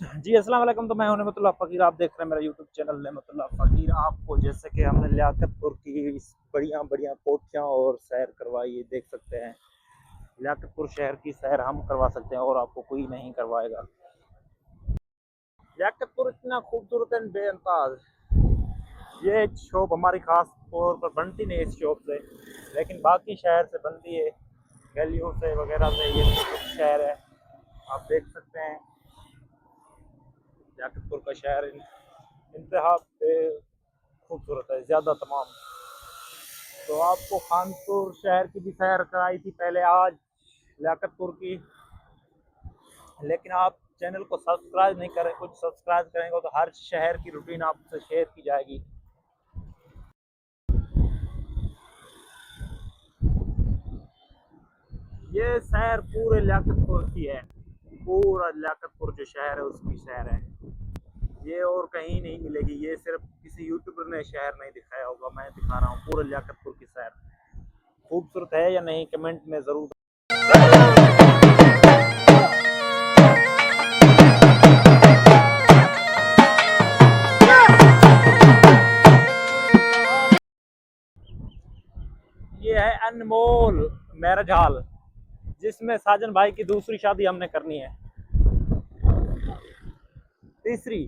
जी अस्सलाम वालेकुम। तो मैं हूं नेमतुल्लाह फ़कीर, आप देख रहे हैं मेरा यूट्यूब चैनल नेमतुल्लाह फ़कीर। आपको जैसे कि हमने लियाकतपुर की बढ़िया बढ़िया कोठियाँ और सैर करवाई, ये देख सकते हैं। लियाकतपुर शहर की सैर हम करवा सकते हैं और आपको कोई नहीं करवाएगा। लियाकतपुर इतना खूबसूरत है बेअंताज। ये शॉप हमारी खास तौर पर बनती नहीं इस शॉप से, लेकिन बाकी शहर से बनती है, गलियों से वगैरह से। ये शहर है, आप देख सकते हैं। लियाकतपुर का शहर इंतहा पे खूबसूरत है, ज़्यादा तमाम। तो आपको खानपुर शहर की भी सैर कराई थी पहले आज, लियाकतपुर की। लेकिन आप चैनल को सब्सक्राइब नहीं करें, कुछ सब्सक्राइब करेंगे तो हर शहर की रूटीन आपसे शेयर की जाएगी। ये सैर पूरे लियाकतपुर की है, पूरा लियाकतपुर जो शहर है उसकी सैर है। ये और कहीं नहीं मिलेगी, ये सिर्फ किसी यूट्यूबर ने शहर नहीं दिखाया होगा, मैं दिखा रहा हूँ पूरे लियाकतपुर की सैर। खूबसूरत है या नहीं कमेंट में ज़रूर। ये है अनमोल मैरिज हॉल, जिसमें साजन भाई की दूसरी शादी हमने करनी है, तीसरी।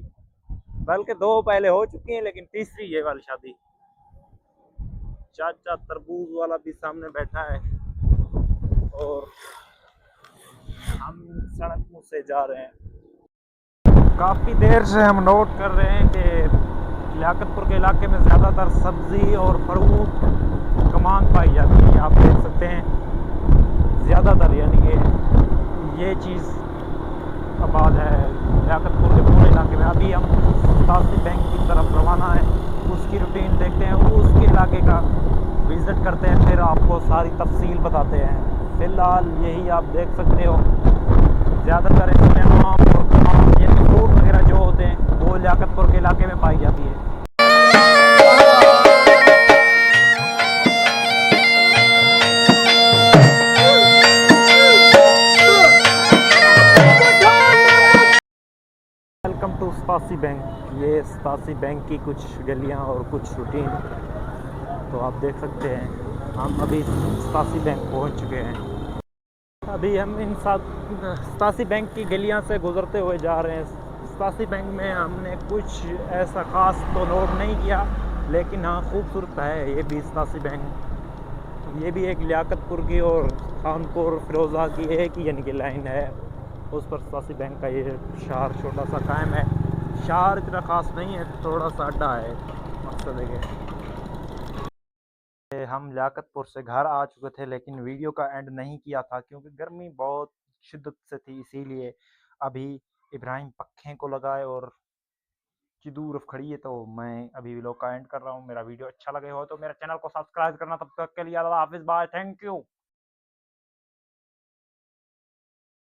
बल्कि दो पहले हो चुकी हैं, लेकिन तीसरी ये वाली शादी। चाचा तरबूज वाला भी सामने बैठा है और हम सड़क मुँह से जा रहे हैं। काफ़ी देर से हम नोट कर रहे हैं कि लियाकतपुर के इलाके में ज़्यादातर सब्ज़ी और फ्रूट की मांग पाई जाती है। आप देख सकते हैं ज़्यादातर, यानी कि ये चीज़ आबाद है लियाकतपुर के पूरे इलाके में। अभी हम तासी बैंक की तरफ रवाना है, उसकी रूटीन देखते हैं, उसके इलाके का विज़िट करते हैं, फिर आपको सारी तफसील बताते हैं। फ़िलहाल यही आप देख सकते हो, ज़्यादातर इसमें आम और तमाम यानी फ्रूट वगैरह जो होते हैं वो लियाकतपुर के इलाके में पाई जाती है। वेलकम टू सतासी बैंक। ये सतासी बैंक की कुछ गलियां और कुछ रूटीन तो आप देख सकते हैं। हम अभी सतासी बैंक पहुंच चुके हैं। अभी हम इन सतासी बैंक की गलियां से गुजरते हुए जा रहे हैं। सतासी बैंक में हमने कुछ ऐसा ख़ास तो नोट नहीं किया, लेकिन हाँ खूबसूरत है ये भी सतासी बैंक। ये भी एक लियाकतपुर की और खानपुर फिरोज़ा की एक ही यानी कि लाइन है, उस पर सतासी बैंक का ये शहर छोटा सा कायम है। शहर इतना ख़ास नहीं है, थोड़ा सा अड्डा है। मकसद है कि हम लियाकतपुर से घर आ चुके थे, लेकिन वीडियो का एंड नहीं किया था क्योंकि गर्मी बहुत शिद्दत से थी। इसीलिए अभी इब्राहिम पखें को लगाए और चिदू रफ खड़ी है, तो मैं अभी व्लॉग का एंड कर रहा हूँ। मेरा वीडियो अच्छा लगे हो तो मेरे चैनल को सब्सक्राइब करना। तब तक के लिए अल्लाह हाफिज़, बाय, थैंक यू।